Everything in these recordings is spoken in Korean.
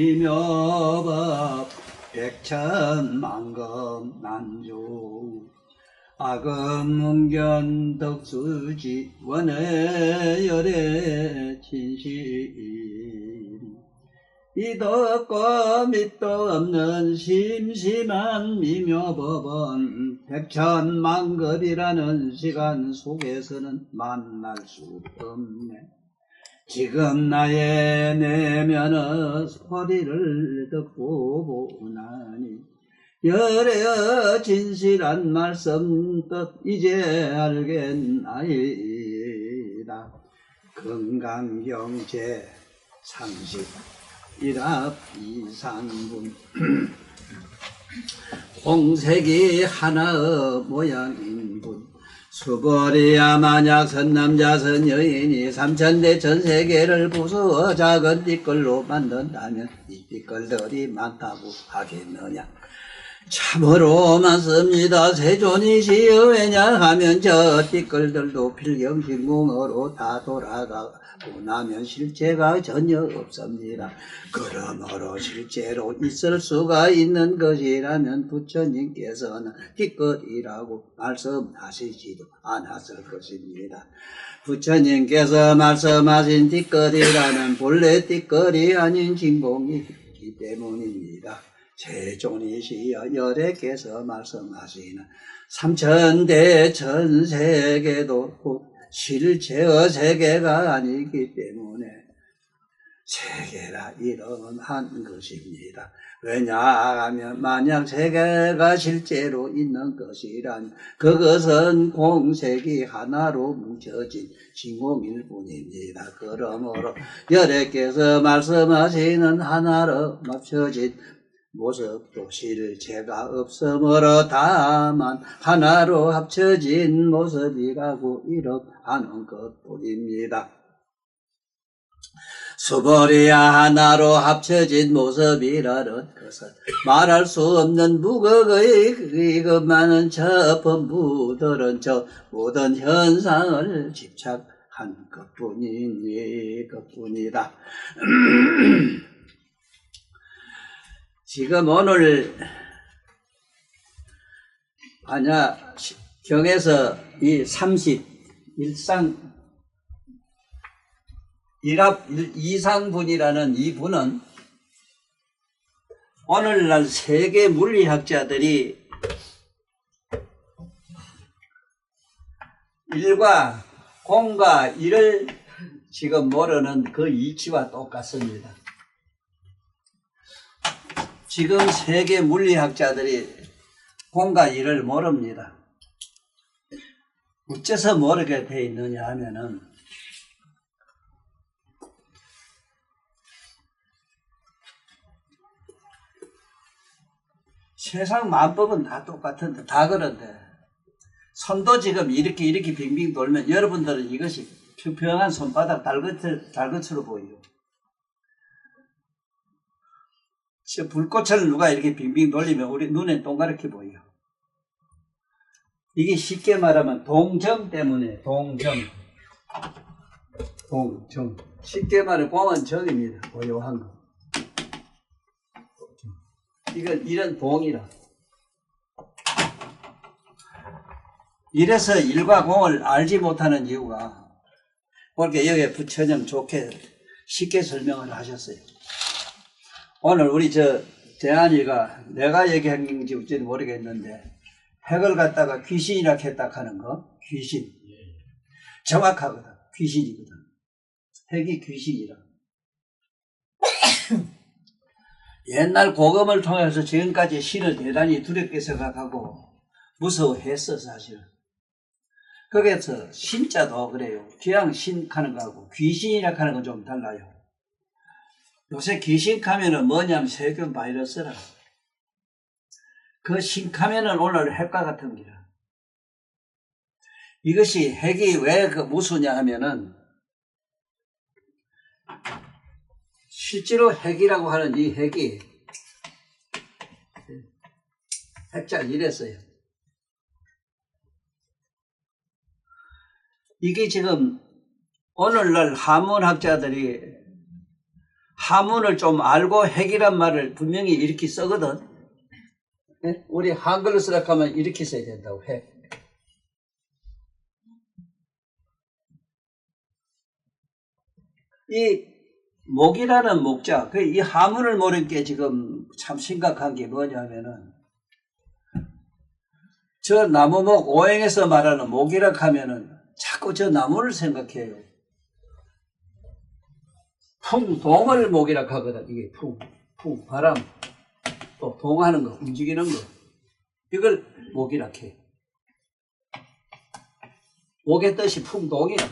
미묘법 백천만금 난주 아금문견 덕수지 원해열의 진심 이덕과 밑도 없는 심심한 미묘법은 백천만급이라는 시간 속에서는 만날 수 없네. 지금 나의 내면의 소리를 듣고 보나니 열의 진실한 말씀 뜻 이제 알겠나이다. 건강경제 상식 일합 이상분 홍색이 하나의 모양인분 수벌이야 만약 선남자 선여인이 삼천대 전세계를 부수어 작은 띠끌로 만든다면 이 띠끌들이 많다고 하겠느냐. 참으로 많습니다. 세존이시여 왜냐하면 저 띠끌들도 필경신공으로 다 돌아가고 나면 실체가 전혀 없습니다. 그러므로 실제로 있을 수가 있는 것이라면 부처님께서는 띠끌이라고 말씀하시지도 않았을 것입니다. 부처님께서 말씀하신 띠끌이라는 본래 띠끌이 아닌 진공이기 때문입니다. 세존이시여 열애께서 말씀하시는 삼천대 전세계도 실체의 세계가 아니기 때문에 세계라 이름한 것입니다. 왜냐하면 만약 세계가 실제로 있는 것이란 그것은 공색이 하나로 뭉쳐진 진공일 뿐입니다. 그러므로 열애께서 말씀하시는 하나로 맞춰진 모습도 실체가 없으므로 다만 하나로 합쳐진 모습이라고 이름하는 것뿐입니다. 수벌이야 하나로 합쳐진 모습이라는 것은 말할 수 없는 무극의 그 많은 저범부들은 저 모든 현상을 집착한 것뿐이다. 지금 오늘 만약 경에서 이 30 이상분이라는 이 분은 오늘날 세계 물리학자들이 일과 공과 일을 지금 모르는 그 이치와 똑같습니다. 지금 세계 물리학자들이 공과 일을 모릅니다. 어째서 모르게 돼 있느냐 하면은 세상 만법은 다 똑같은데 다 그런데 손도 지금 이렇게 빙빙 돌면 여러분들은 이것이 평평한 손바닥 달것으로 보여요. 불꽃을 누가 이렇게 빙빙 돌리면 우리 눈에 동그랗게 보여. 이게 쉽게 말하면 동정 때문에 동정. 쉽게 말해 공은 정입니다. 고요한 거. 이건 이런 동이라. 이래서 일과 공을 알지 못하는 이유가 그렇게 여기에 부처님 좋게 쉽게 설명을 하셨어요. 오늘 우리 대한이가 내가 얘기한 건지 어찌는 모르겠는데 핵을 갖다가 귀신이라 했다 하는 거 귀신 정확하거든. 귀신이거든. 핵이 귀신이라. 옛날 고금을 통해서 지금까지 신을 대단히 두렵게 생각하고 무서워했어 사실은. 거기에서 신자도 그래요. 그냥 신하는 거하고 귀신이라 하는 건 좀 달라요. 요새 귀신하면은 뭐냐면 세균 바이러스라. 그 신하면은 오늘 핵과 같은 기라. 이것이 핵이 왜 그 무수냐 하면은 실제로 핵이라고 하는 이 핵이 핵자 이랬어요. 이게 지금 오늘날 한문학자들이 하문을 좀 알고 핵이란 말을 분명히 이렇게 쓰거든. 네? 우리 한글로 쓰라하면 이렇게 써야 된다고. 핵. 이 목이라는 목자, 이 하문을 모르는 게 지금 참 심각한 게 뭐냐면은, 저 나무목 오행에서 말하는 목이라 하면은 자꾸 저 나무를 생각해요. 풍동을 목이라 하거든. 이게 바람, 또 동하는 거, 움직이는 거. 이걸 목이라 해요. 목의 뜻이 풍동이라.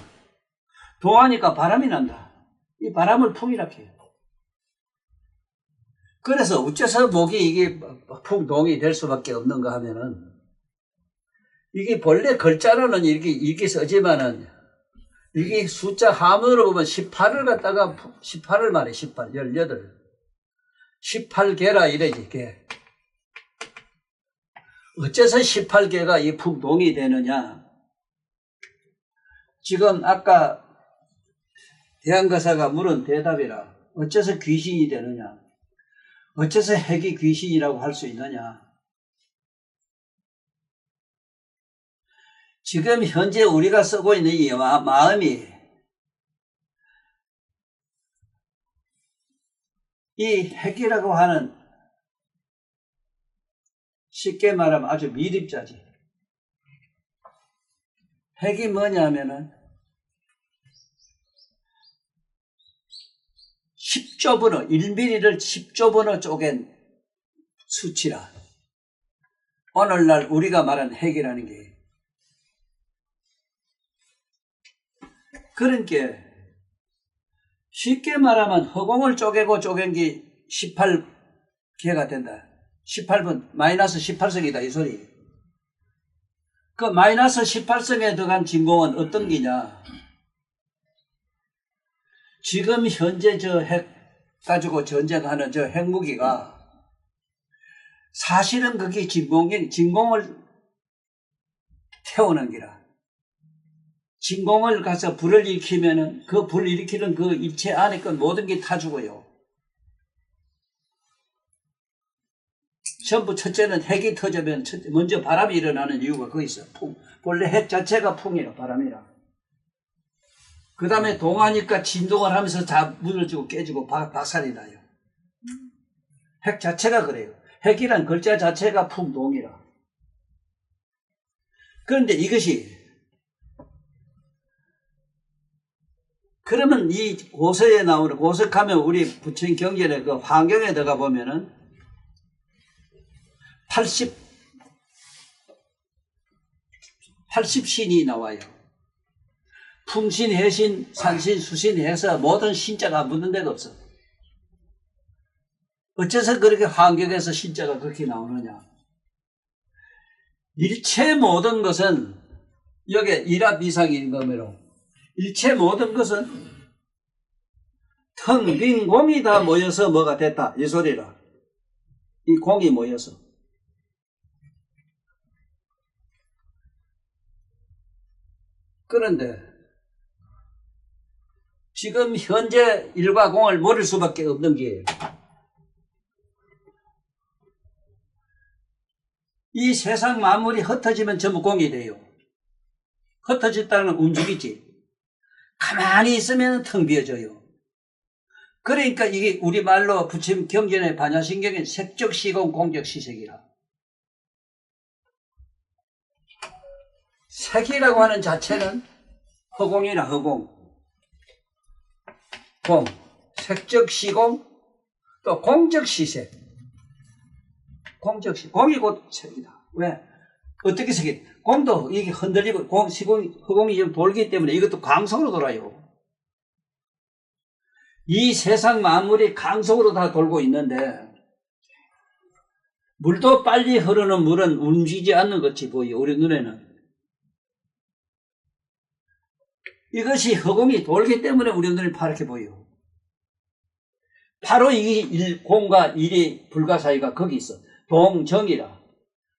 동하니까 바람이 난다. 이 바람을 풍이라 해요. 그래서 어째서 목이 이게 풍동이 될 수밖에 없는가 하면은, 이게 본래 글자로는 이렇게 쓰지만은, 이게 숫자 하문으로 보면 18을 갖다가 18을 말해. 18, 18. 18개라 이래지, 개. 어째서 18개가 이 풍동이 되느냐? 지금 아까 대한거사가 물은 대답이라. 어째서 귀신이 되느냐? 어째서 핵이 귀신이라고 할 수 있느냐? 지금 현재 우리가 쓰고 있는 이 마음이 이 핵이라고 하는, 쉽게 말하면 아주 미립자지. 핵이 뭐냐면은 10조 번호, 1mm를 10조 번호 쪼갠 수치라. 오늘날 우리가 말하는 핵이라는 게. 그러니까 쉽게 말하면 허공을 쪼개고 쪼갠 게 18개가 된다. 18분, 마이너스 18성이다 이 소리. 그 마이너스 18성에 들어간 진공은 어떤 기냐? 지금 현재 저 핵 가지고 전쟁하는 저 핵무기가 사실은 그게 진공을 태우는 기라. 진공을 가서 불을 일으키면은 그 불 일으키는 그 입체 안에 건 모든 게 타 죽어요. 전부 첫째는 핵이 터지면 먼저 바람이 일어나는 이유가 거기 있어. 풍. 본래 핵 자체가 풍이라, 바람이라. 그 다음에 동하니까 진동을 하면서 다 무너지고 깨지고 박살이 나요. 핵 자체가 그래요. 핵이란 글자 자체가 풍동이라. 그런데 이것이, 그러면 이 고서에 나오는, 고석하면 우리 부처님 경전의 그 환경에 들어가 보면은 80신이 나와요. 풍신, 해신, 산신, 수신 해서 모든 신자가 묻는 데가 없어. 어째서 그렇게 환경에서 신자가 그렇게 나오느냐? 일체 모든 것은, 여기 일합 이상인 거므로, 일체 모든 것은 텅 빈 공이 다 모여서 뭐가 됐다. 이 소리라. 이 공이 모여서. 그런데 지금 현재 일과 공을 모를 수밖에 없는 게, 이 세상 만물이 흩어지면 전부 공이 돼요. 흩어졌다는 건 움직이지. 가만히 있으면 텅 비어져요. 그러니까 이게 우리말로 부처님 경전의 반야신경의 색적시공 공적시색이라. 색이라고 하는 자체는 허공이나 허공. 공, 색적시공, 또 공적시색. 공이 곧 색이다. 왜? 어떻게 색이? 공도 이게 흔들리고, 허공이 지금 돌기 때문에 이것도 광속으로 돌아요. 이 세상 만물이 강속으로 다 돌고 있는데, 물도 빨리 흐르는 물은 움직이지 않는 것이 보여, 우리 눈에는. 이것이 허공이 돌기 때문에 우리 눈에 파랗게 보여. 바로 이 공과 일이 불가 사이가 거기 있어. 동정이라.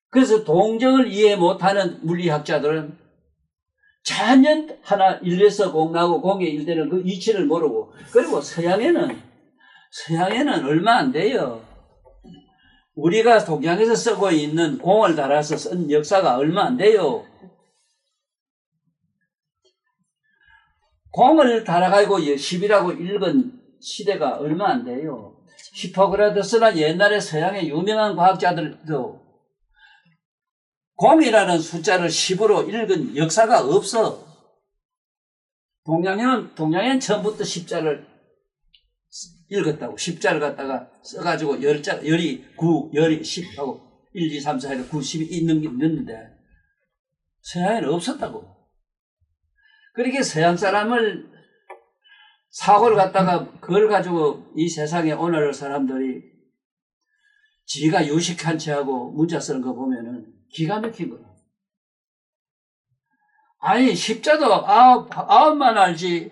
그래서 동정을 이해 못하는 물리학자들은 전혀 하나 일에서 공 나고 공의 일되는 그 이치를 모르고, 그리고 서양에는 서양에는 얼마 안 돼요. 우리가 동양에서 쓰고 있는 공을 달아서 쓴 역사가 얼마 안 돼요. 공을 달아가지고 10이라고 읽은 시대가 얼마 안 돼요. 히포크라테스나 옛날에 서양의 유명한 과학자들도 공이라는 숫자를 10으로 읽은 역사가 없어. 동양에는 처음부터 10자를 읽었다고. 10자를 갖다가 써가지고 열이 9, 열이 10 하고 1, 2, 3, 4, 5, 9, 10이 있는 게 있는데 서양에는 없었다고. 그렇게 서양 사람을 사고를 갖다가 그걸 가지고 이 세상에 오늘 사람들이 지가 유식한 채하고 문자 쓰는 거 보면은 기가 막힌 거야. 아니 십자도 아홉만 알지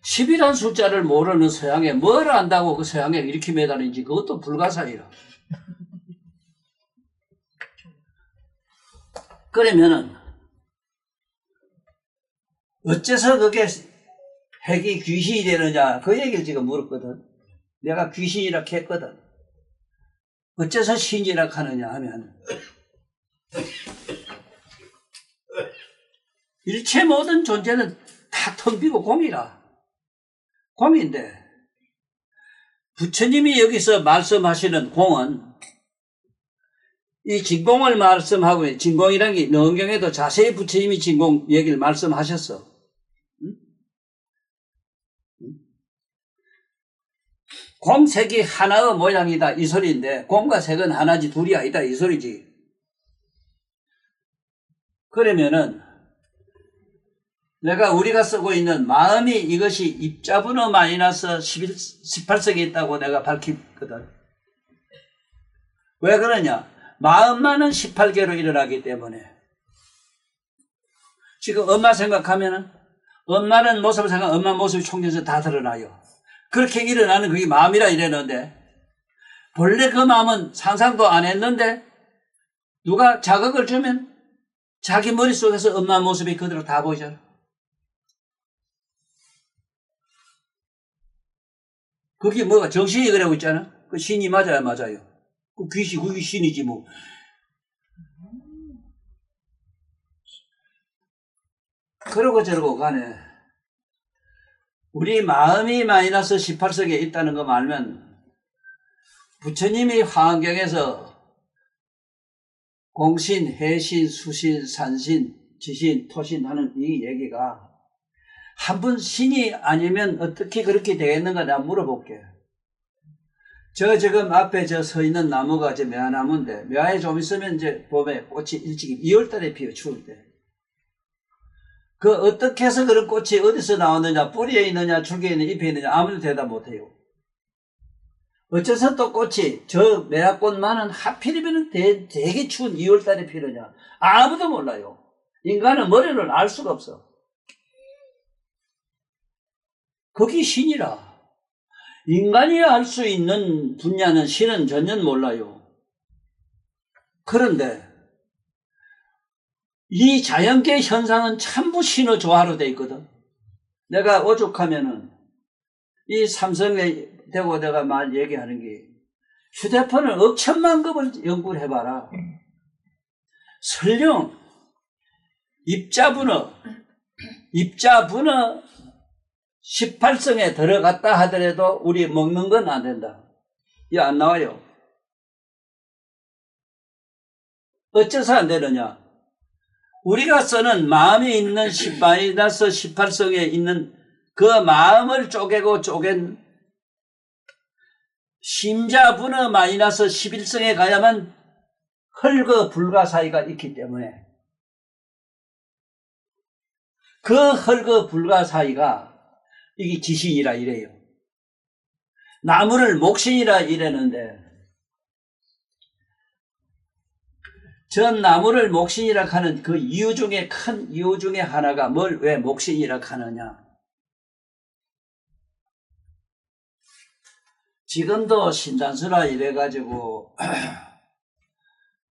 10이란 숫자를 모르는 서양에 뭘 안다고 그 서양에 이렇게 매달리는지 그것도 불가사의라. 그러면은 어째서 그게 핵이 귀신이 되느냐 그 얘기를 지금 물었거든. 내가 귀신이라 했거든. 어째서 신이라 하느냐 하면 일체 모든 존재는 다 텅 비고 공이라. 공인데 부처님이 여기서 말씀하시는 공은 이 진공을 말씀하고 진공이라는 게 능경에도 자세히 부처님이 진공 얘기를 말씀하셨어. 공색이 하나의 모양이다 이 소리인데 공과 색은 하나지 둘이 아니다 이 소리지. 그러면은 우리가 쓰고 있는 마음이 이것이 입자분어 마이너스 18석에 있다고 내가 밝혔거든. 왜 그러냐? 마음만은 18개로 일어나기 때문에. 지금 엄마 생각하면은 엄마는 모습을 생각하면 엄마 모습이 총전에서 다 드러나요. 그렇게 일어나는 그게 마음이라 이랬는데 본래 그 마음은 상상도 안 했는데 누가 자극을 주면 자기 머릿속에서 엄마 모습이 그대로 다 보이잖아. 그게 뭐가 정신이 그러고 있잖아. 그 신이 맞아요. 그 귀신, 그게 신이지 뭐. 그러고 저러고 가네. 우리 마음이 마이너스 18석에 있다는 거 알면 부처님이 화엄경에서 공신, 해신, 수신, 산신, 지신, 토신 하는 이 얘기가 한 분 신이 아니면 어떻게 그렇게 되겠는가 내가 물어볼게. 지금 앞에 서 있는 나무가 매화나무인데 매화에 좀 있으면 이제 봄에 꽃이 일찍 2월달에 피어 추울 때. 그 어떻게 해서 그런 꽃이 어디서 나왔느냐, 뿌리에 있느냐, 줄기에 있느냐, 잎에 있느냐 아무도 대답 못해요. 어째서 또 꽃이 저 매화꽃만은 하필이면 되게 추운 2월달에 피느냐 아무도 몰라요. 인간은 머리를 알 수가 없어. 그게 신이라. 인간이 알 수 있는 분야는 신은 전혀 몰라요. 그런데 이 자연계 현상은 전부 신의 조화로 되어 있거든. 내가 오죽하면은 이 삼성에 대고 내가 얘기하는 게 휴대폰을 억천만 급을 연구를 해봐라. 설령 입자분어 18성에 들어갔다 하더라도 우리 먹는 건 안 된다. 이거 안 나와요. 어째서 안 되느냐? 우리가 쓰는 마음이 있는 18성에 있는 그 마음을 쪼개고 쪼갠 심자분어 마이너스 11성에 가야만 헐거 불가 사이가 있기 때문에 그 헐거 불가 사이가 이게 지신이라 이래요. 나무를 목신이라 이래는데 전 나무를 목신이라 하는 그 이유 중에 큰 이유 중에 하나가 뭘 왜 목신이라 하느냐. 지금도 신단수라 이래가지고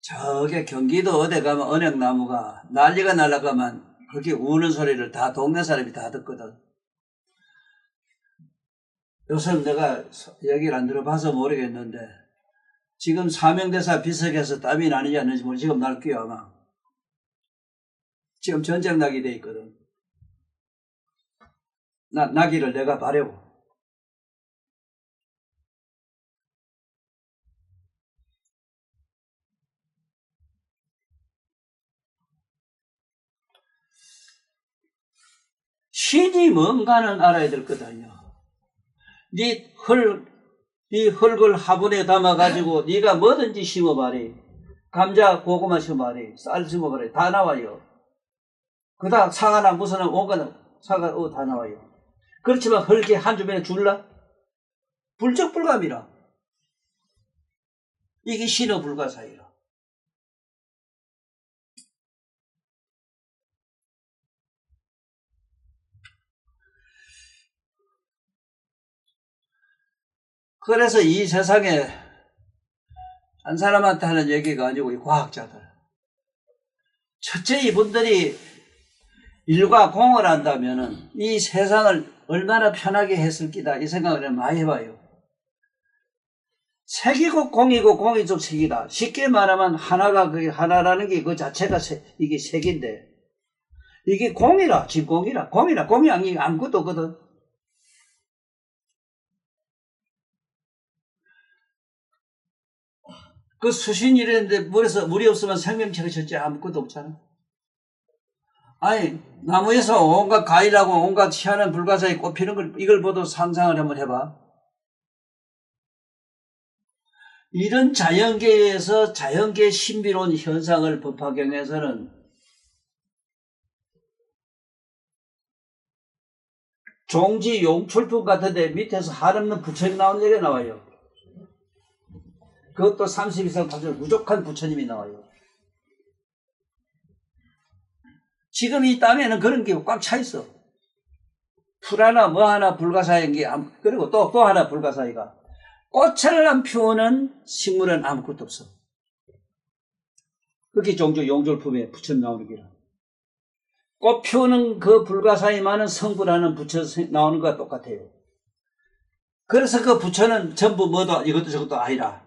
저게 경기도 어디 가면 은행나무가 난리가 날라가면 그게 우는 소리를 다 동네 사람이 다 듣거든. 요즘 내가 얘기를 안 들어봐서 모르겠는데 지금 사명대사 비석에서 땀이 나는지 안 나는지 모르겠는데 지금 날 끼어 아마. 지금 전쟁 나게 돼 있거든. 나기를 내가 바라고. 신이 뭔가는 알아야 될 거다요. 네 흙을 화분에 담아가지고 네가 뭐든지 심어봐리. 감자, 고구마 심어봐리. 쌀 심어봐리. 다 나와요. 그다음 사과나 무슨 온갖 사과 다 나와요. 그렇지만 흙이 한 주변에 줄라? 불적불감이라. 이게 신의 불가사의라. 그래서 이 세상에 한 사람한테 하는 얘기가 아니고 이 과학자들. 첫째 이분들이 일과 공을 한다면은 이 세상을 얼마나 편하게 했을 기다 이 생각을 많이 해봐요. 색이고 공이고 공이 좀 색이다. 쉽게 말하면 하나가 그게 하나라는 게 그 자체가 이게 색인데 이게 공이라 진공이라 공이 아무것도 없거든. 그 수신 이랬는데 물이 없으면 생명체가 절대 아무것도 없잖아. 아니 나무에서 온갖 과일하고 온갖 희한한 불가사의 꽃 피는 걸 이걸 보도 상상을 한번 해봐. 이런 자연계에서 자연계 신비로운 현상을 법화경에서는 종지 용출품 같은데 밑에서 한없는 부처님 나오는 얘기가 나와요. 그것도 30 이상 파절 무족한 부처님이 나와요. 지금 이 땅에는 그런 게 꽉 차 있어. 풀 하나 뭐 하나 불가사의인 게 그리고 또 하나 불가사의가 꽃을 안 피우는 식물은 아무것도 없어. 그게 종조 용졸품에 부처님 나오는 기라. 꽃 피우는 그 불가사의 많은 성불하는 부처 나오는 것과 똑같아요. 그래서 그 부처는 전부 뭐도 이것도 저것도 아니라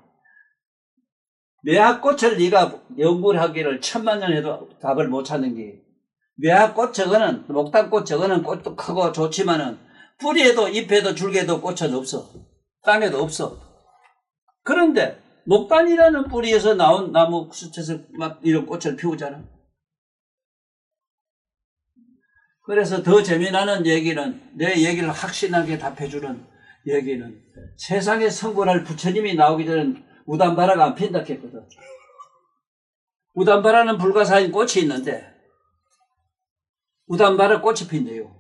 매화꽃을 네가 연구를 하기를 1000만 년 해도 답을 못 찾는 게 매화꽃 저거는 목단꽃 저거는 꽃도 크고 좋지만은 뿌리에도 잎에도 줄기에도 꽃은 없어. 땅에도 없어. 그런데 목단이라는 뿌리에서 나온 나무 숲에서 막 이런 꽃을 피우잖아. 그래서 더 재미나는 얘기는 내 얘기를 확신하게 답해주는 얘기는 세상에 성불할 부처님이 나오기 전에 우담바라가 안 핀다 했거든. 우담바라는 불가사인 꽃이 있는데 우담바라 꽃이 핀대요.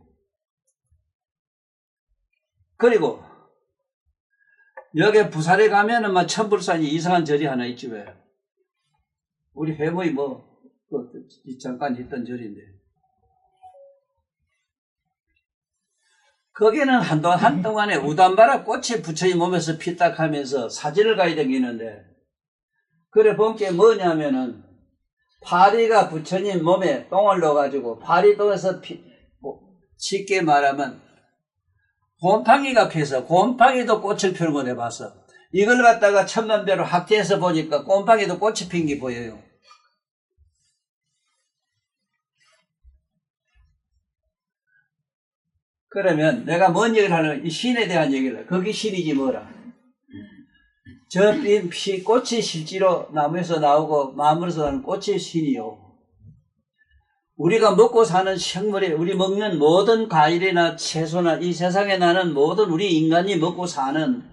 그리고 여기 부산에 가면은 막 천불산이 이상한 절이 하나 있지 왜? 우리 회모이 잠깐 있던 절인데 거기는 한동안에 우담바라 꽃이 부처님 몸에서 피딱 하면서 사진을 가야 되겠는데 그래 본 게 뭐냐면은 파리가 부처님 몸에 똥을 넣어가지고 파리똥에서 쉽게 말하면 곰팡이가 피어서 곰팡이도 꽃을 피우는 거 내봤어. 이걸 갖다가 천만배로 확대해서 보니까 곰팡이도 꽃이 핀 게 보여요. 그러면 내가 뭔 얘기를 하는 이 신에 대한 얘기를 해. 거기 신이지 뭐라. 저 꽃이 실제로 나무에서 나오고 마음으로서 나는 꽃이 신이요. 우리가 먹고 사는 식물이 우리 먹는 모든 과일이나 채소나 이 세상에 나는 모든 우리 인간이 먹고 사는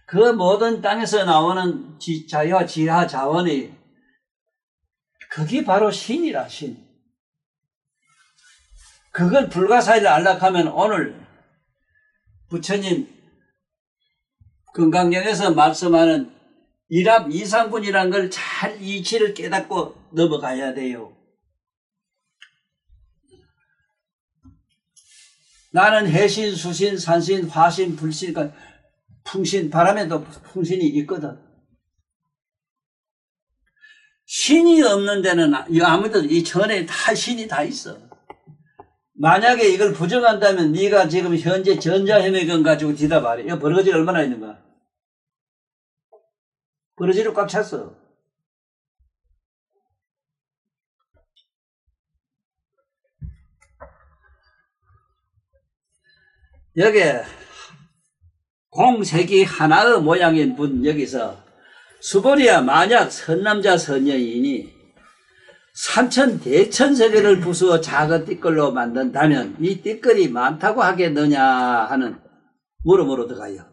그 모든 땅에서 나오는 자유와 지하 자원이 그게 바로 신이라 신. 그걸 불가사의를 안락하면 오늘 부처님 건강경에서 말씀하는 일합 이상분이라는 걸 잘 이치를 깨닫고 넘어가야 돼요. 나는 해신, 수신, 산신, 화신, 불신, 풍신, 바람에도 풍신이 있거든. 신이 없는 데는 아무도 이 전에 다 신이 다 있어. 만약에 이걸 부정한다면 네가 지금 현재 전자협의권 가지고 대답하래. 이거 버러지 얼마나 있는가? 버러지로 꽉 찼어. 여기에 공색이 하나의 모양인 분 여기서 수보리야 만약 선남자 선녀인이 삼천 대천세계를 부수어 작은 띠끌로 만든다면 이 띠끌이 많다고 하겠느냐 하는 물음으로 들어가요.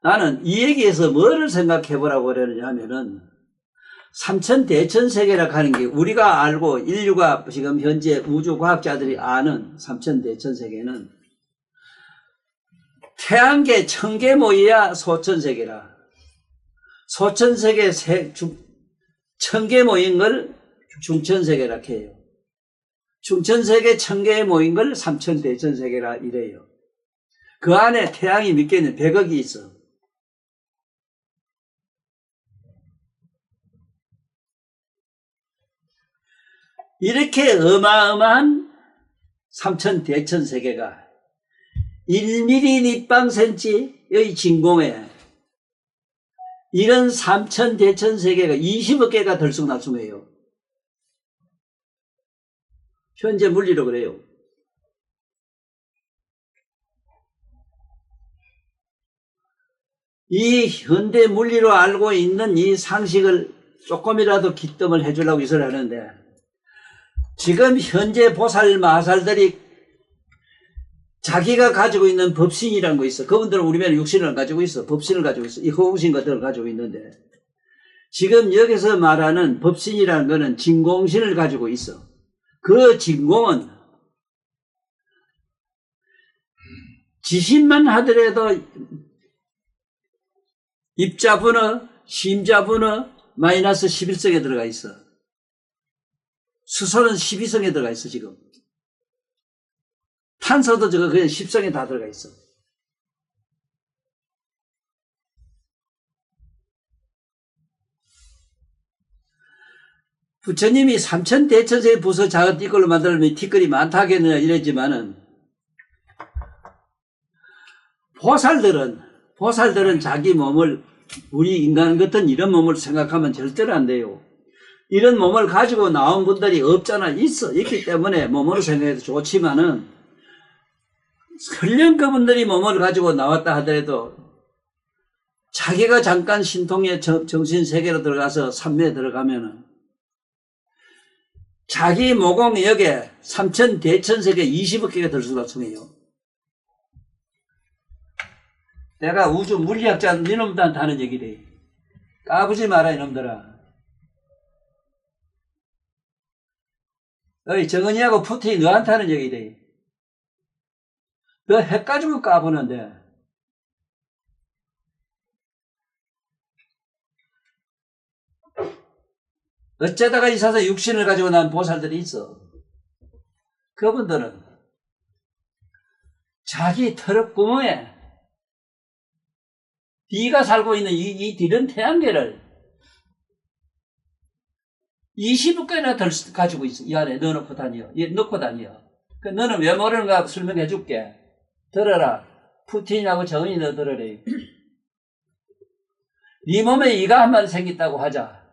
나는 이 얘기에서 뭐를 생각해 보라고 그러느냐 하면은 삼천 대천세계라고 하는 게 우리가 알고 인류가 지금 현재 우주과학자들이 아는 삼천 대천세계는 태양계 천개 모여야 소천세계라. 소천세계 천개 모인 걸 중천세계라 해요. 중천세계 천개에 모인 걸 삼천대천세계라 이래요. 그 안에 태양이 몇 개는 100억이 있어. 이렇게 어마어마한 삼천대천세계가 1mm 닛방센치의 진공에 이런 삼천대천세계가 20억 개가 들쑥날쑥해요. 현재 물리로 그래요. 이 현대 물리로 알고 있는 이 상식을 조금이라도 기점을 해주려고 이걸 하는데 지금 현재 보살 마살들이 자기가 가지고 있는 법신이라는 거 있어. 그분들은 우리면 육신을 가지고 있어. 법신을 가지고 있어. 이 허구신 것들을 가지고 있는데 지금 여기서 말하는 법신이라는 거는 진공신을 가지고 있어. 그 진공은 지신만 하더라도 입자분어, 심자분어 마이너스 11성에 들어가 있어. 수소는 12성에 들어가 있어 지금. 탄소도 저거 그냥 10성에 다 들어가 있어. 부처님이 삼천대천세계 부서 작은 띠끌로 만들면 띠끌이 많다 하겠느냐 이랬지만은 보살들은 자기 몸을 우리 인간 같은 이런 몸을 생각하면 절대로 안 돼요. 이런 몸을 가지고 나온 분들이 없잖아. 있기 때문에 몸으로 생각해도 좋지만은 설령 그분들이 몸을 가지고 나왔다 하더라도 자기가 잠깐 신통의 정신세계로 들어가서 삼매에 들어가면은 자기 모공역에 삼천대천세계 20억 개가 들수록성해요. 내가 우주 물리학자 이놈들한테 하는 얘기래. 까부지 마라 이놈들아. 어이 정은이하고 푸틴이 너한테 하는 얘기래. 너 해가지고 까부는데 어쩌다가 이사서 육신을 가지고 난 보살들이 있어. 그분들은 자기 털구멍에 네가 살고 있는 이 뒤른 태양계를 20개나 가지고 있어. 이 안에 넣어놓고 다녀. 넣고 다녀. 그 너는 왜 모르는가 설명해 줄게. 들어라. 푸틴하고 정은이 너 들으래. 네 몸에 이가 한 마리 생겼다고 하자.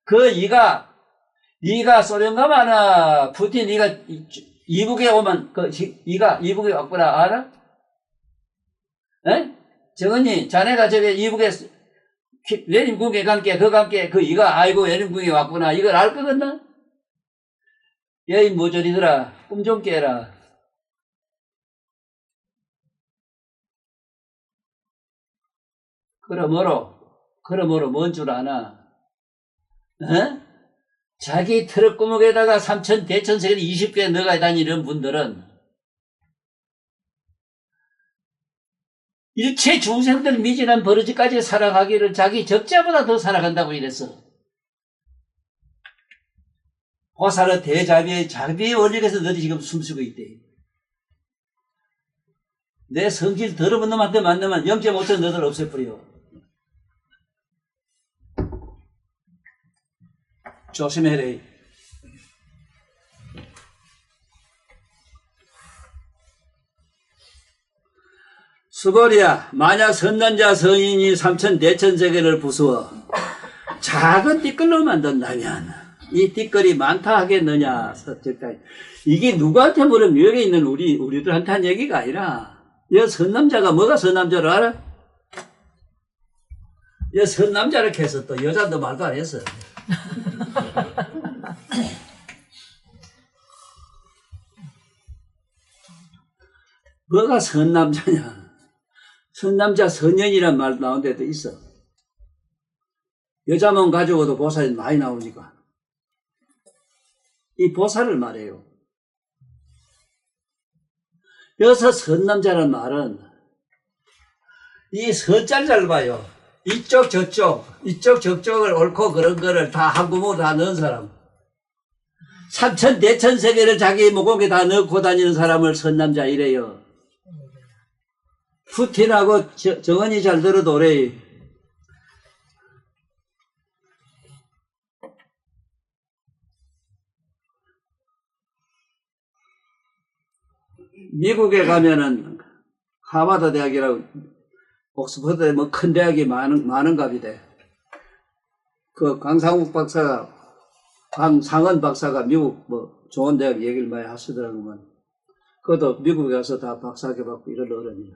그 이가 네가 소련 가면 푸틴 네가 이북에 오면 그 이가 이북에 왔구나 알아? 에? 정은이 자네가 저기 이북에 레닌궁에 간게 그 이가 아이고 레닌궁에 왔구나 이걸 알 거겠나? 여인 모조리더라. 꿈 좀 깨라. 그러므로 뭔 줄 아나? 어? 자기 트럭구멍에다가 삼천 대천세계를 20개 넣어가 다니는 분들은 일체 중생들 미진한 버러지까지 살아가기를 자기 적자보다 더 살아간다고 이랬어. 보살의 대자비의 자비의 원리에서 너희 지금 숨쉬고 있대. 내 성질 더러운 놈한테 만나면 0.5천 너들 없애버려. 조심해라. 수보리야, 만약 선남자 성인이 삼천 대천세계를 부수어 작은 띠끌로 만든다면 이 띠끌이 많다 하겠느냐. 이게 누구한테 물으면 여기 있는 우리들한테 한 얘기가 아니라 여 선남자가 뭐가 선남자를 알아? 여 선남자를 해서 또 여자도 말도 안 했어. 뭐가 선남자냐? 선남자 선년이란 말 나온 데도 있어. 여자만 가지고도 보살이 많이 나오니까. 이 보살을 말해요. 여기서 선남자란 말은 이 선자를 봐요. 이쪽 저쪽을 옳고 그런 거를 다 한 구멍으로 다 넣은 사람. 삼천 대천세계를 자기 목공에 다 넣고 다니는 사람을 선남자 이래요. 푸틴하고 정언이 잘 들어도 오래. 미국에 가면은 하버드 대학이라고 옥스퍼드에 뭐 큰 대학이 많은 값이대. 그 강상욱 박사가 강상은 박사가 미국 뭐 좋은 대학 얘기를 많이 하시더라고만. 그것도 미국에 가서 다 박사학위 받고 이런 어른이야.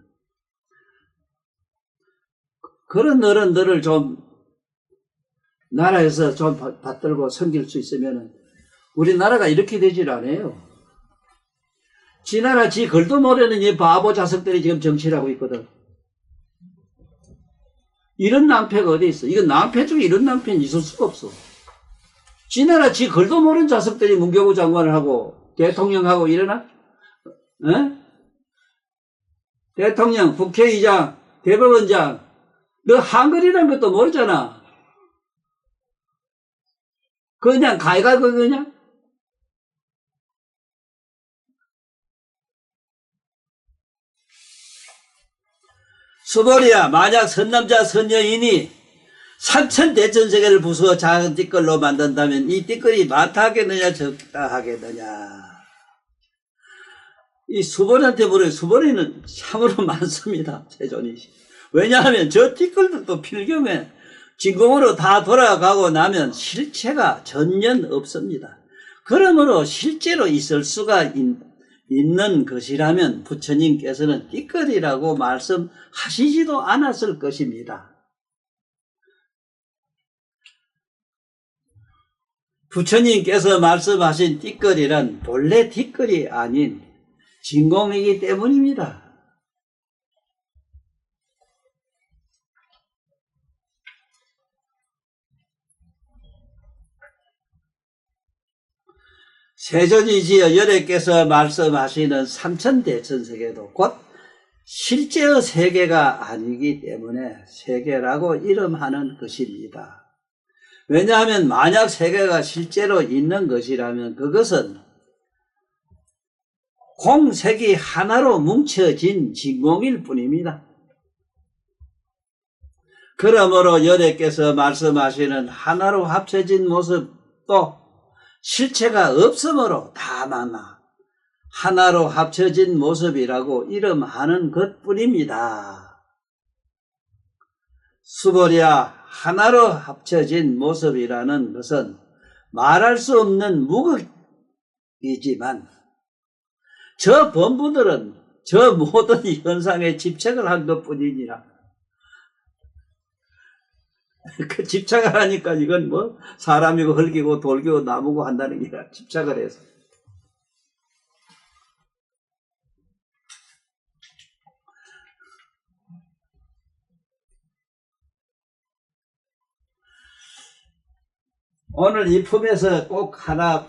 그런 어른들을 좀 나라에서 좀 받들고 섬길 수 있으면 우리나라가 이렇게 되질 않아요. 지 나라 지 글도 모르는 이 바보 자석들이 지금 정치를 하고 있거든. 이런 낭패가 어디 있어? 이건 낭패 중에 이런 낭패는 있을 수가 없어. 지 나라 지 글도 모르는 자석들이 문교부 장관을 하고 대통령하고 이러나? 에? 대통령, 국회의장, 대법원장 너 한글이라는 것도 모르잖아. 그냥 가위가위보 그냥? 수보리야, 만약 선남자 선여인이 삼천 대천세계를 부수어 작은 띠끌로 만든다면 이 띠끌이 많다 하겠느냐 적다 하겠느냐. 이 수보리한테 물어요. 수보리는 참으로 많습니다. 세존이. 왜냐하면 저 띠끌들도 필경에 진공으로 다 돌아가고 나면 실체가 전혀 없습니다. 그러므로 실제로 있을 수가 있는 것이라면 부처님께서는 띠끌이라고 말씀하시지도 않았을 것입니다. 부처님께서 말씀하신 띠끌이란 본래 띠끌이 아닌 진공이기 때문입니다. 세존이지어 열애께서 말씀하시는 삼천대천세계도 곧 실제의 세계가 아니기 때문에 세계라고 이름하는 것입니다. 왜냐하면 만약 세계가 실제로 있는 것이라면 그것은 공색이 하나로 뭉쳐진 진공일 뿐입니다. 그러므로 열애께서 말씀하시는 하나로 합쳐진 모습도 실체가 없으므로 다만 하나로 합쳐진 모습이라고 이름하는 것뿐입니다. 수보리야, 하나로 합쳐진 모습이라는 것은 말할 수 없는 무극이지만 저 범부들은 저 모든 현상에 집착을 한 것뿐이니라. 그 집착을 하니까 이건 뭐 사람이고 흙이고 돌기고 나무고 한다는 게 아니라 집착을 해서. 오늘 이 품에서 꼭 하나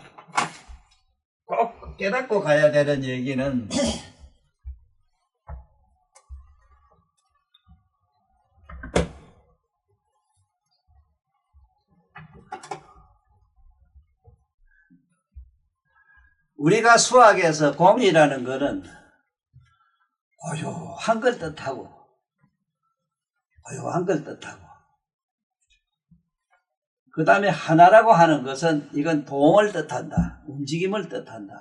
꼭 깨닫고 가야 되는 얘기는 우리가 수학에서 공이라는 것은 고요한 걸 뜻하고 그 다음에 하나라고 하는 것은 이건 동을 뜻한다. 움직임을 뜻한다.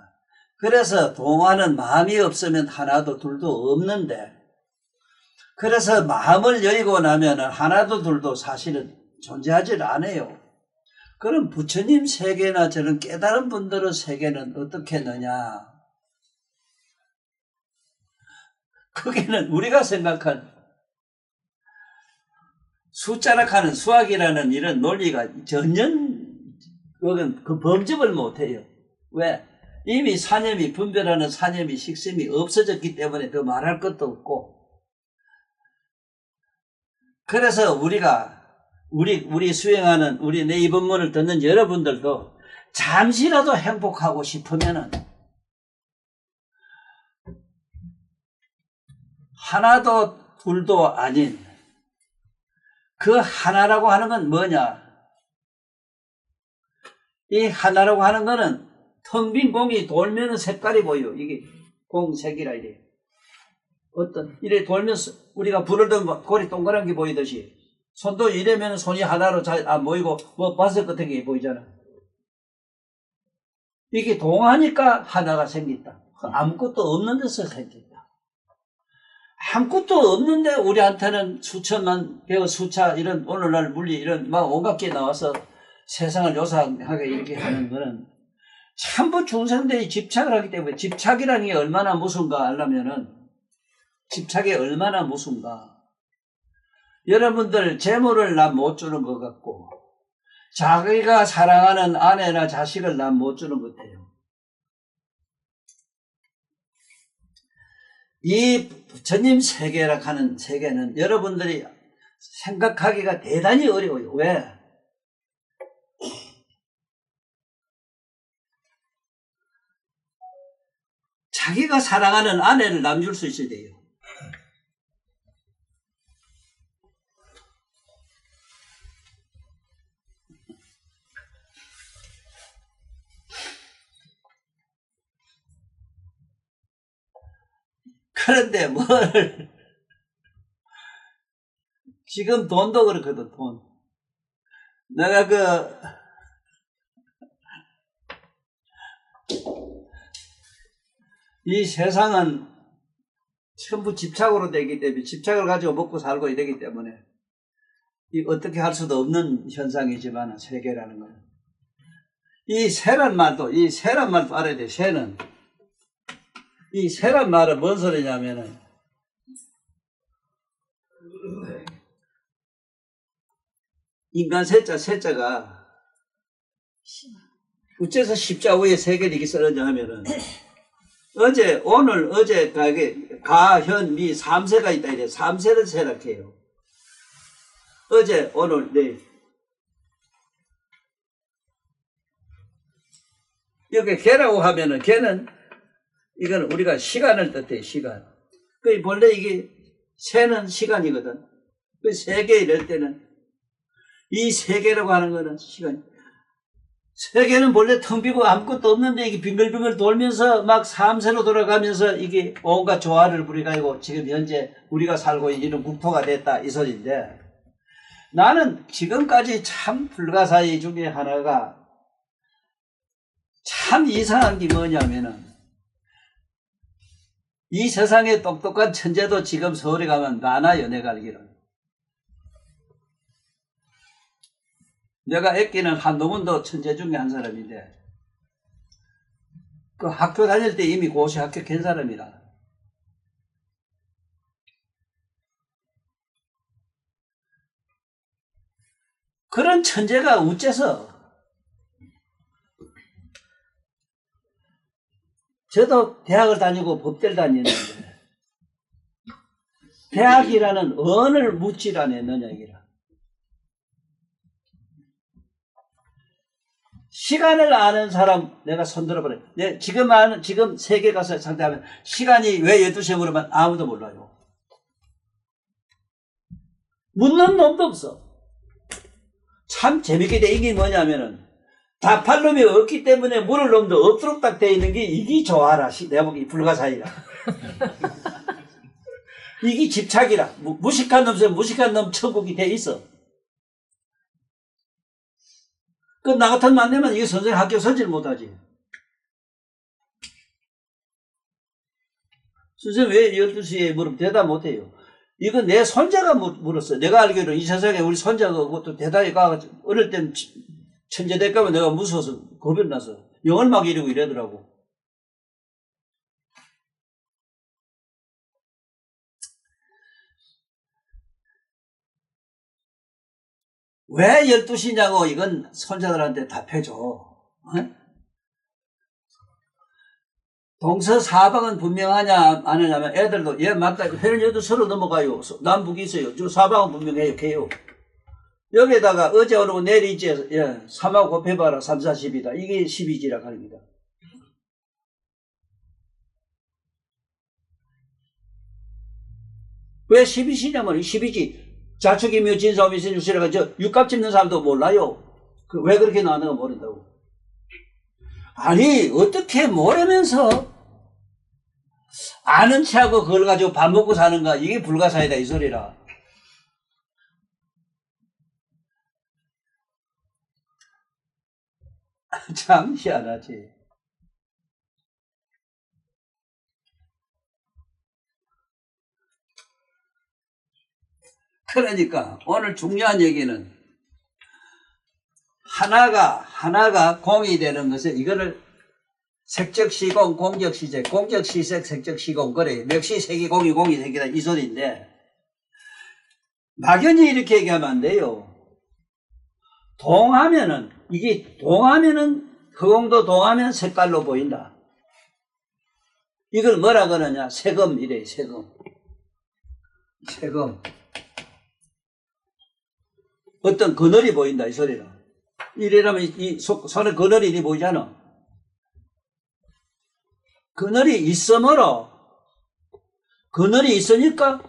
그래서 동하는 마음이 없으면 하나도 둘도 없는데 그래서 마음을 열고 나면은 하나도 둘도 사실은 존재하지 않아요. 그럼 부처님 세계나 저런 깨달은 분들의 세계는 어떻게 했느냐? 거기는 우리가 생각한 숫자락하는 수학이라는 이런 논리가 전혀 그 범접을 못해요. 왜? 이미 사념이 분별하는 사념이 식심이 없어졌기 때문에 더 말할 것도 없고, 그래서 우리 수행하는 우리 내 이 법문을 듣는 여러분들도 잠시라도 행복하고 싶으면은 하나도 둘도 아닌 그 하나라고 하는 건 뭐냐? 이 하나라고 하는 거는 텅 빈 공이 돌면은 색깔이 보여. 이게 공색이라 이래. 이래 돌면서 우리가 불을 든 골이 동그란 게 보이듯이 손도 이래면 손이 하나로 잘 안 보이고 뭐 바스 같은 게 보이잖아. 이게 동하니까 하나가 생긴다. 아무것도 없는 데서 생긴다. 아무것도 없는데 우리한테는 수천만 배우 수차 이런 오늘날 물리 이런 막 온갖 게 나와서 세상을 요상하게 이렇게 하는 거는 전부 중생들이 집착을 하기 때문에, 집착이라는 게 얼마나 무슨가 알려면은 집착이 얼마나 무슨가. 여러분들 재물을 남 못 주는 것 같고 자기가 사랑하는 아내나 자식을 남 못 주는 것 같아요. 이 부처님 세계라 하는 세계는 여러분들이 생각하기가 대단히 어려워요. 왜? 자기가 사랑하는 아내를 남줄 수 있어야 돼요. 그런데 지금 돈도 그렇거든, 돈. 내가 이 세상은 전부 집착으로 되기 때문에, 집착을 가지고 먹고 살고 이러기 때문에, 어떻게 할 수도 없는 현상이지만, 세계라는 건. 이 새란 말도 알아야 돼, 새는. 이 새란 말은 뭔 소리냐면은, 인간 세자가, 어째서 십자 위에 세 개를 이렇게 써느냐 하면은, 어제, 가, 현, 미, 3세가 있다 이래. 3세를 생각해요. 어제, 오늘, 내일. 여기 개라고 하면은, 개는, 이건 우리가 시간을 뜻해, 시간. 본래 이게, 새는 시간이거든. 세계 이럴 때는, 이 세계라고 하는 거는 시간. 세계는 본래 텅 비고 아무것도 없는데 이게 빙글빙글 돌면서 막 3세로 돌아가면서 이게 온갖 조화를 부려가지고 지금 현재 우리가 살고 있는 국토가 됐다 이 소리인데, 나는 지금까지 참 불가사의 중에 하나가 참 이상한 게 뭐냐면은, 이 세상에 똑똑한 천재도 지금 서울에 가면 많아요, 내가 알기로는. 내가 애끼는 한동훈도 천재 중에 한 사람인데, 그 학교 다닐 때 이미 고시 합격한 사람이라. 그런 천재가 어째서, 저도 대학을 다니고 법대를 다니는데, 대학이라는 언을 묻질 않았느냐, 이기라. 시간을 아는 사람, 내가 손들어버려. 지금 세계 가서 상대하면, 시간이 왜 12시에 물으면 아무도 몰라요. 묻는 놈도 없어. 참 재밌게 된 게 뭐냐면은, 답할 놈이 없기 때문에 물을 놈도 없도록 딱 돼 있는 게, 이게 좋아라. 내가 보기 불가사의라. 이게 집착이라. 무식한 놈 천국이 돼 있어. 나 같으면 안 되면 이게 선생님 합격 선지를 못하지. 선생님 왜 12시에 물으면 대답 못해요. 이건 내 손자가 물었어. 내가 알기로 이 세상에 우리 손자가 그것도 대단히 가가지고 어릴 땐 천재 될까봐 내가 무서워서 겁이 나서 영을 막 이러고 이러더라고. 왜 12시냐고 이건 손자들한테 답해줘. 어? 동서사방은 분명하냐 안 하냐면 애들도 얘 맞다. 회원여도 서로 넘어가요. 남북이 있어요. 저 사방은 분명해요. 개요. 여기에다가 어제 오르고 내일 있지. 예, 3하고 곱해봐라. 3, 4, 10이다. 이게 12지라 합니다. 왜 12시냐면 12지. 자축이며 진사오며 신유시라가 저 육갑 짚는 사람도 몰라요. 왜 그렇게 나누가 모른다고. 아니 어떻게 모르면서 아는 체하고 그걸 가지고 밥 먹고 사는가. 이게 불가사이다 이 소리라. 참 희한하지. 그러니까 오늘 중요한 얘기는 하나가 공이 되는 것은 이거를 색적시공, 공적시색, 공적시색, 색적시공 그래. 맥시 색이 공이 색이다 이 소리인데 막연히 이렇게 얘기하면 안 돼요. 동하면은 허공도 동하면 색깔로 보인다. 이걸 뭐라 그러냐? 세금 이래. 세금. 어떤 그늘이 보인다 이 소리라. 이래라면 이 손에 그늘이 이리 보이잖아. 그늘이 있으므로 그늘이 있으니까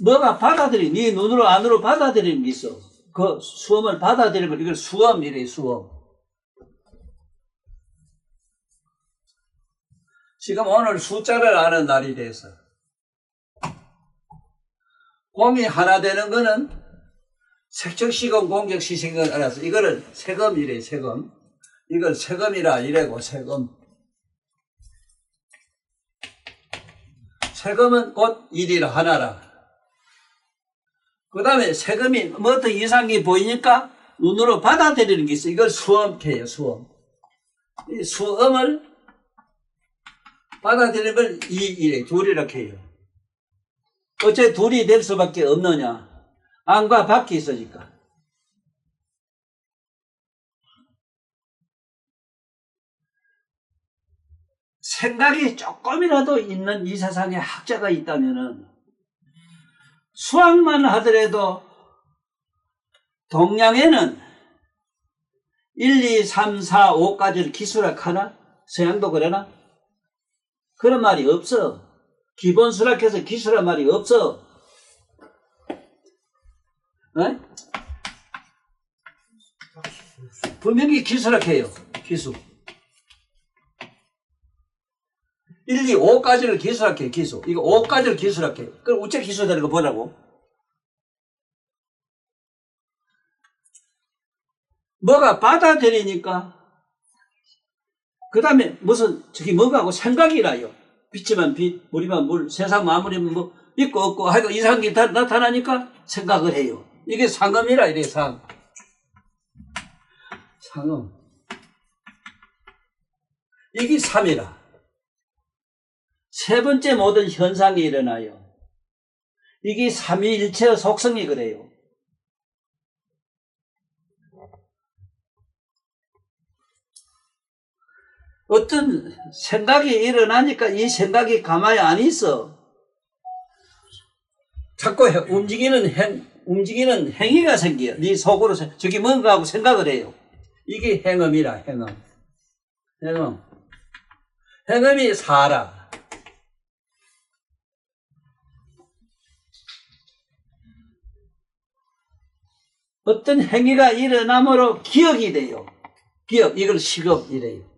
뭐가 네 눈으로 안으로 받아들이는 게 있어. 그 수험을 받아들이면 이걸 수험이래. 수험. 지금 오늘 숫자를 아는 날이 돼서 공이 하나 되는 거는 색적시공, 공적시색을 알아서 이거를 세금이래. 세금. 이걸 세금이라 이래고 세금. 세금은 곧 일이라 하나라. 그 다음에 세금이 뭐 어떤 이상이 보이니까 눈으로 받아들이는 게 있어. 이걸 수험해요. 수험. 이 수험을 받아들이는 걸 이래. 둘이라 해요. 어째 둘이 될 수밖에 없느냐? 안과 밖이 있으니까. 생각이 조금이라도 있는 이 세상에 학자가 있다면은 수학만 하더라도 동양에는 1, 2, 3, 4, 5까지를 기술학하나? 서양도 그러나? 그런 말이 없어. 기본 수학해서 기술한 말이 없어. 어? 분명히 기술학해요. 기술. 1, 2, 5까지를 기술학해요. 기술. 이거 5까지를 기술학해요. 그럼 어째 기술되는 거 보라고? 뭐가 받아들이니까 그 다음에 무슨 저기 뭐가고 생각이 나요. 빛이면 빛, 물이면 물, 세상 마무리면 뭐 있고 없고 하여간 이상한 게 나타나니까 생각을 해요. 이게 상음이라 이래. 상음. 이게 3이라. 세 번째 모든 현상이 일어나요. 이게 삼위일체의 속성이 그래요. 어떤 생각이 일어나니까 이 생각이 가만히 안 있어. 자꾸 움직이는 행위가 생겨요. 네 속으로 저기 뭔가 하고 생각을 해요. 이게 행음이라. 행음이 4라. 어떤 행위가 일어남으로 기억이 돼요. 기억, 이걸 시급이래요.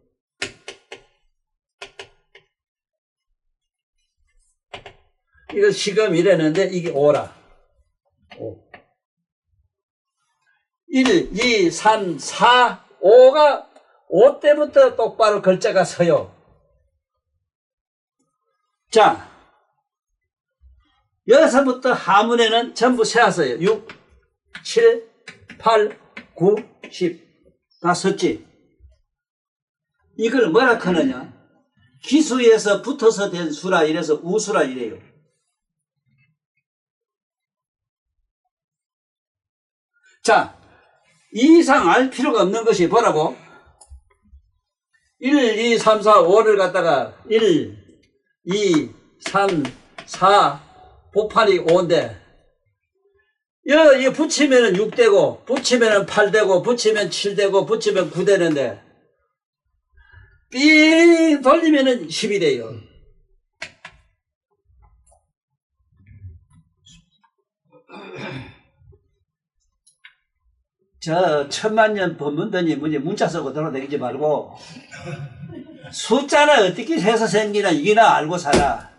이걸 시급이라는데 이게 5라. 5. 1, 2, 3, 4, 5가 5 때부터 똑바로 글자가 서요. 자, 여기서부터 하문에는 전부 세었어요. 6, 7, 8, 9, 10. 다 썼지. 이걸 뭐라 하느냐? 기수에서 붙어서 된 수라 이래서 우수라 이래요. 자, 이 이상 알 필요가 없는 것이 뭐라고? 1, 2, 3, 4, 5를 갖다가 1, 2, 3, 4, 곱하기 5인데 이거 붙이면은 6 되고 붙이면은 8 되고 붙이면 7 되고 붙이면 9 되는데 삥 돌리면은 10이 돼요. 저 천만년 법문더니 문자 쓰고 돌아다니지 말고 숫자는 어떻게 해서 생기나 이기나 알고 살아.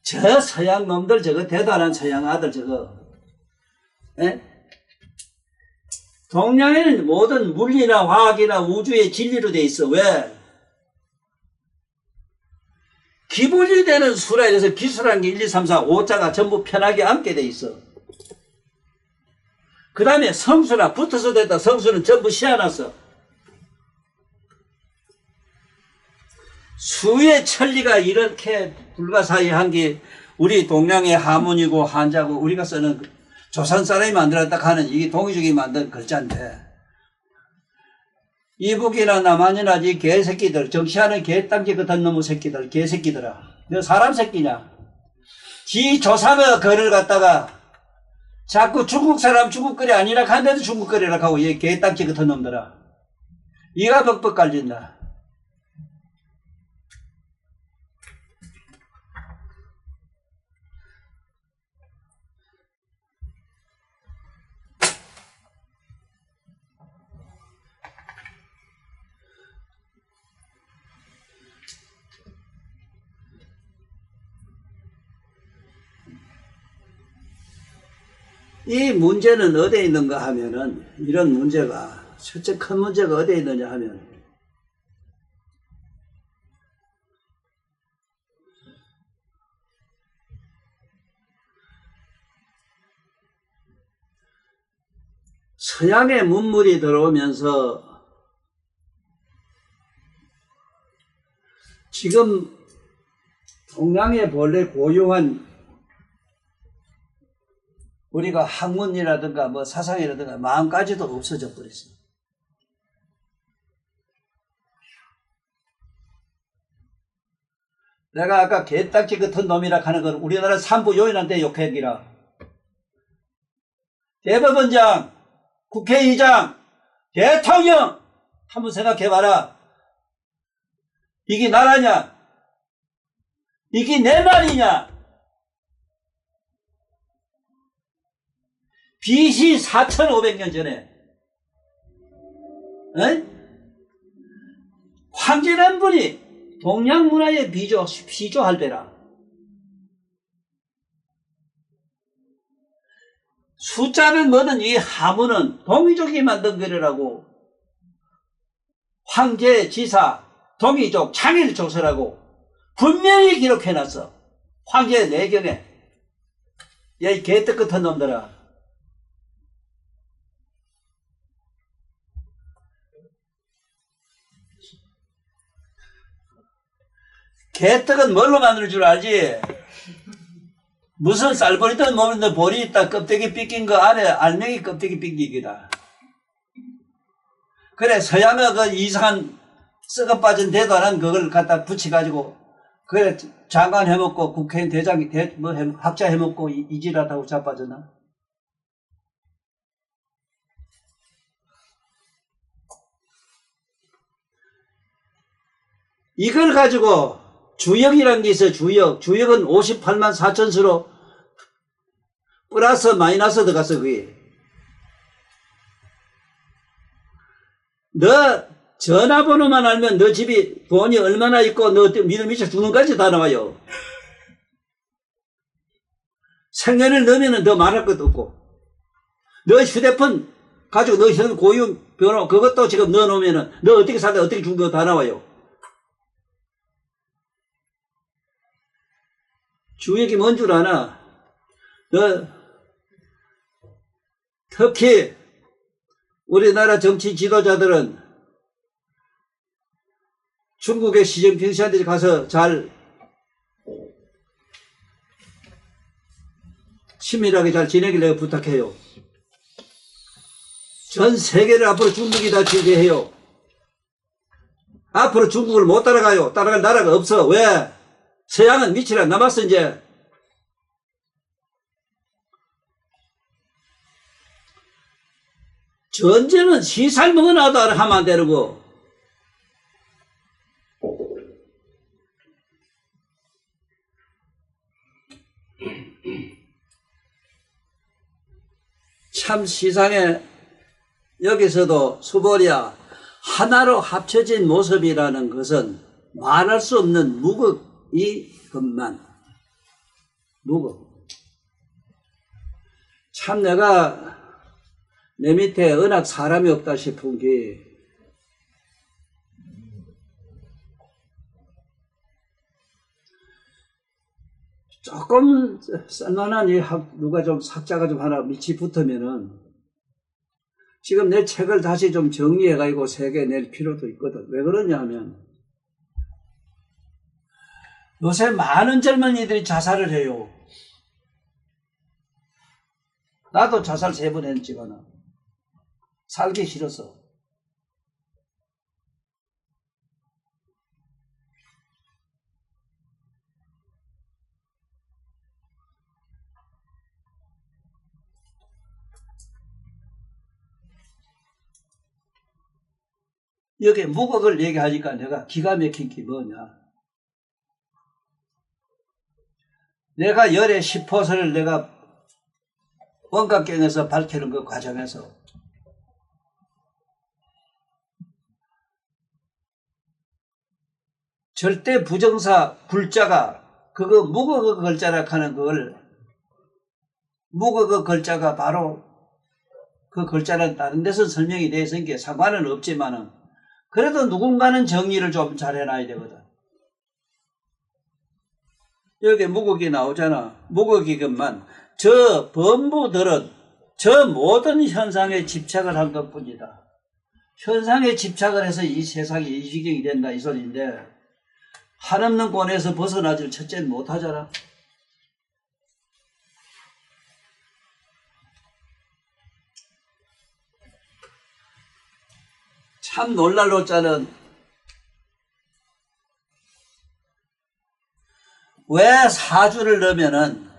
저 서양 놈들 저거 대단한 서양 아들 저거 에? 동양에는 모든 물리나 화학이나 우주의 진리로 돼 있어. 왜? 기본이 되는 수라 이래서 기수라는 게 1, 2, 3, 4, 5자가 전부 편하게 앉게 돼 있어. 그 다음에 성수나 붙어서 됐다. 성수는 전부 씌워놨어. 수의 천리가 이렇게 불가사의한 게 우리 동양의 하문이고 한자고 우리가 쓰는 조선 사람이 만들었다 하는 이게 동이족이 만든 글자인데 이북이나 남한이나 이 개새끼들 정치하는 개땅지 같은 놈의 새끼들 개새끼들아 너 사람 새끼냐 지 조상의 글을 갖다가 자꾸 중국 사람 중국글이 아니라 한데도 중국글이라 하고 얘 개땅지 같은 놈들아 이가 벅벅 깔린다. 이 문제는 어디에 있는가 하면은 이런 문제가 첫째 큰 문제가 어디에 있느냐 하면 서양의 문물이 들어오면서 지금 동양의 본래 고유한 우리가 학문이라든가 뭐 사상이라든가 마음까지도 없어져 버렸어요. 내가 아까 개딱지 같은 놈이라 하는 건 우리나라 산부 요인한테 욕했기라. 대법원장, 국회의장, 대통령 한번 생각해봐라. 이게 나라냐? 이게 내 말이냐? BC 4500년 전에 황제란 분이 동양 문화의 비조할 때라. 숫자는 뭐든 이 하문은 동이족이 만든 거라고. 황제, 지사, 동이족, 창일조서라고 분명히 기록해놨어. 황제 내경에. 야, 이 개떡 같은 놈들아. 개떡은 뭘로 만들 줄 알지? 무슨 쌀버리든 뭐든 볼이 있다 껍데기 삐낀 거 안에 알맹이 껍데기 삐끼기다. 그래 서양의 그 이상한 썩어 빠진 대단한 그걸 갖다 붙여가지고 그래 장관 해먹고 국회의원 대장 학자 해먹고 이지라다고 자빠졌나? 이걸 가지고 주역이라는 게 있어요. 주역은 58만 4천 수로 플러스 마이너스 들어갔어. 그게 너 전화번호만 알면 너 집이 돈이 얼마나 있고 너 미쳐 주는 까지 다 나와요. 생년을 넣으면 더 말할 것도 없고 너 휴대폰 가지고 너 현 고유 번호 그것도 지금 넣어놓으면 너 어떻게 살다 어떻게 죽은 거 다 나와요. 주역이 뭔 줄 아나? 특히 우리나라 정치 지도자들은 중국의 시진핑 씨한테 가서 잘 친밀하게 잘 지내길 내가 부탁해요. 전 세계를 앞으로 중국이 다 지배해요. 앞으로 중국을 못 따라가요. 따라갈 나라가 없어. 왜? 서양은 밑이 안 남았어 이제. 전쟁은 시살 먹어놔도 하면 안 되는 거. 참 세상에 여기서도 수보리야 하나로 합쳐진 모습이라는 것은 말할 수 없는 무극이 것만. 무극. 참 내가 내 밑에 은학 사람이 없다 싶은 게 조금 썰만한 누가 좀 학자가 좀 하나 밑이 붙으면은 지금 내 책을 다시 좀 정리해가지고 세계에 낼 필요도 있거든. 왜 그러냐 하면 요새 많은 젊은이들이 자살을 해요. 나도 자살 3번 했지만은 살기 싫어서. 여기 무극을 얘기하니까 내가 기가 막힌 게 뭐냐. 내가 열의 10호선을 내가 원각경에서 밝히는 그 과정에서 절대 부정사 굴자가 그거 무극의 글자라 하는 그걸 무극의 글자가 바로 그 글자는 다른 데서 설명이 되어 있는 게 상관은 없지만은 그래도 누군가는 정리를 좀 잘 해놔야 되거든. 여기 무극이 나오잖아. 무극이 것만 저 범부들은 저 모든 현상에 집착을 한 것뿐이다. 현상에 집착을 해서 이 세상이 이 지경이 된다 이 소리인데 한없는 권에서 벗어나질 첫째는 못하잖아. 참 놀랄 노자는 왜 사주를 넣으면은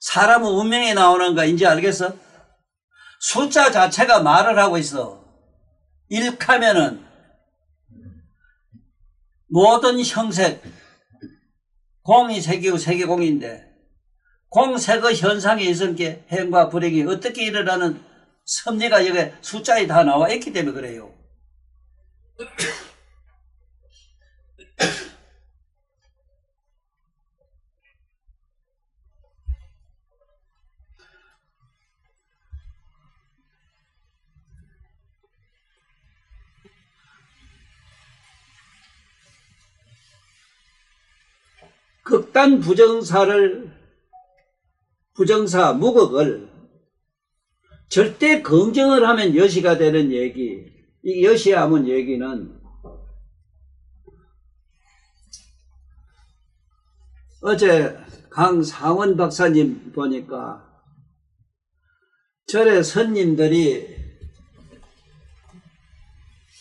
사람은 운명이 나오는가 인지 알겠어? 숫자 자체가 말을 하고 있어. 일하면은 모든 형색 공이 세계고 세계공인데 공색의 현상이 있은 게 행과 불행이 어떻게 일어나는 섭리가 여기 숫자에 다 나와 있기 때문에 그래요. 극단 부정사 무극을 절대 긍정을 하면 여시가 되는 얘기. 이 여시하면 얘기는 어제 강상원 박사님 보니까 절에 선님들이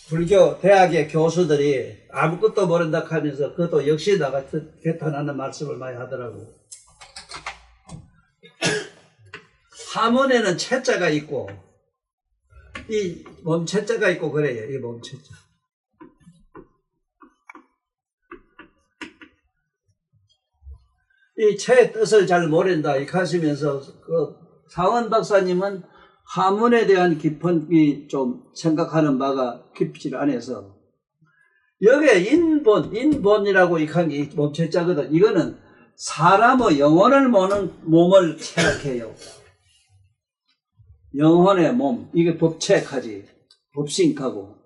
불교 대학의 교수들이 아무것도 모른다 하면서 그것도 역시 나같이 개탄하는 말씀을 많이 하더라고. 하문에는 채자가 있고 이 몸채자가 있고 그래요. 이 몸채자. 이 채의 뜻을 잘 모른다 이렇게 하시면서 그 상원 박사님은 하문에 대한 깊은 좀 생각하는 바가 깊지 않아서 여기에 인본이라고 이한 게 몸체자거든. 이거는 사람의 영혼을 모는 몸을 생각해요. 영혼의 몸, 이게 법체하지. 법신하고.